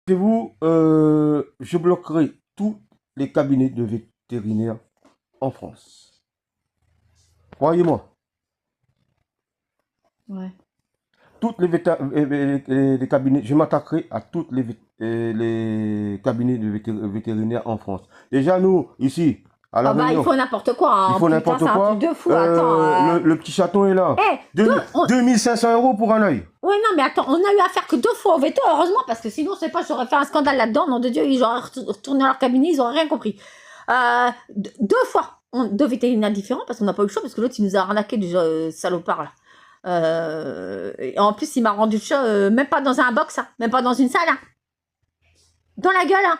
Vous, je bloquerai tous les cabinets de vétérinaires en France. Croyez-moi, Ouais. toutes les cabinets, je m'attaquerai à tous les cabinets de vétérinaires en France. Déjà, nous, ici, à La Ah bah, il Réunion, faut n'importe quoi, il hein. faut Putain, n'importe c'est un truc quoi. de fou. Attends. Le petit chaton est là. Eh, 2500 € pour un œil. ouais, non, mais attends, on a eu affaire que 2 fois au veto, heureusement, parce que sinon, c'est pas, j'aurais fait un scandale là-dedans. Nom de Dieu, ils auraient retourné leur cabinet, ils auraient rien compris. 2 fois, deux vétérinaires différents, parce qu'on n'a pas eu le choix, parce que l'autre, il nous a arnaqué du salopard, là. Et en plus, il m'a rendu le chat, même pas dans un box, hein, même pas dans une salle, hein. Dans la gueule, hein.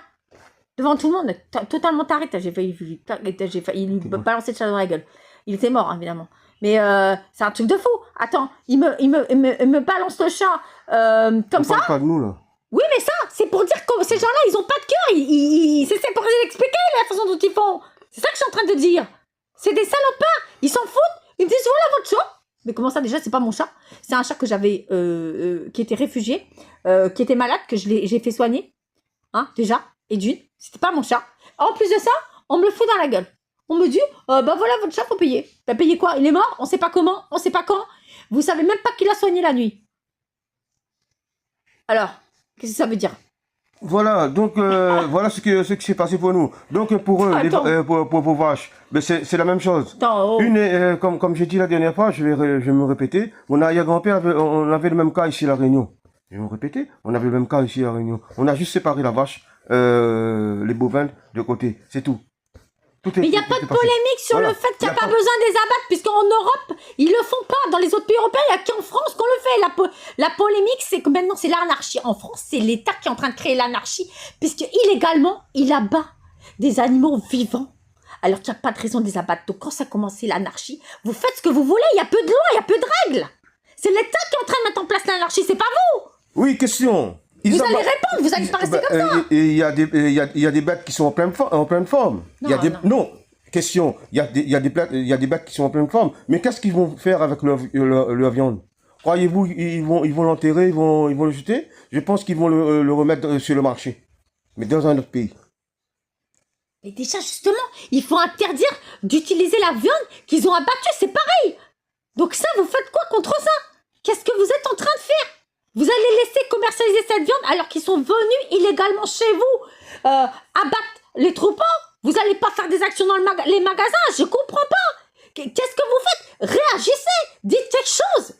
Devant tout le monde, totalement taré. J'ai failli lui balancer le chat dans la gueule. Il était mort, hein, évidemment. Mais c'est un truc de fou. Attends, il me balance le chat comme ça. On parle pas de nous, là. Oui, mais ça, c'est pour dire que ces gens-là, ils ont pas de cœur. C'est pour expliquer la façon dont ils font. C'est ça que je suis en train de dire. C'est des salopards. Ils s'en foutent. Ils me disent, voilà votre chat. Mais comment ça, déjà, c'est pas mon chat. C'est un chat que j'avais, qui était réfugié, qui était malade, que j'ai fait soigner. Hein, déjà. Et d'une, c'était pas mon chat. En plus de ça, on me le fout dans la gueule. On me dit, bah voilà, votre chat, faut payer. Bah payer quoi? Il est mort? On sait pas comment, on sait pas quand. Vous savez même pas qui l'a soigné la nuit. Alors, qu'est-ce que ça veut dire? Voilà, donc voilà ce qui s'est passé pour nous. Donc pour eux, pour vos vaches, ben, c'est la même chose. Attends, oh. Une, comme j'ai dit la dernière fois, je vais me répéter, mon arrière-grand-père, on avait le même cas ici à La Réunion. Je vais me répéter, on avait le même cas ici à La Réunion. On a juste séparé la vache, les bovins de côté, c'est tout. Mais il n'y a pas de polémique sur le fait qu'il n'y a pas besoin des abattre, puisqu'en Europe, ils le font pas. Dans les autres pays européens, il n'y a qu'en France qu'on le fait. La polémique, c'est que maintenant, c'est l'anarchie. En France, c'est l'État qui est en train de créer l'anarchie, puisque illégalement, il abat des animaux vivants, alors qu'il n'y a pas de raison de les abattre. Donc, quand ça a commencé l'anarchie, vous faites ce que vous voulez, il y a peu de loi, il y a peu de règles. C'est l'État qui est en train de mettre en place l'anarchie, c'est pas vous. Oui, question. Vous allez répondre, vous allez pas rester comme ça. Il y a des bêtes qui sont en pleine forme. Non, question. Il y a des bêtes qui sont en pleine forme. Mais qu'est-ce qu'ils vont faire avec leur viande? Croyez-vous ils vont l'enterrer, ils vont le jeter? Je pense qu'ils vont le remettre sur le marché. Mais dans un autre pays. Mais déjà, justement, il faut interdire d'utiliser la viande qu'ils ont abattue, c'est pareil. Donc ça, vous faites quoi contre ça? Qu'est-ce que vous êtes en train de faire? Vous allez laisser commercialiser cette viande alors qu'ils sont venus illégalement chez vous abattre les troupeaux? Vous n'allez pas faire des actions dans les magasins? Je comprends pas. Qu'est-ce que vous faites? Réagissez, dites quelque chose.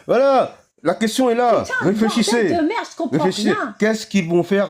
Voilà, la question est là. Putain, réfléchissez. De merde, je comprends rien. Qu'est-ce qu'ils vont faire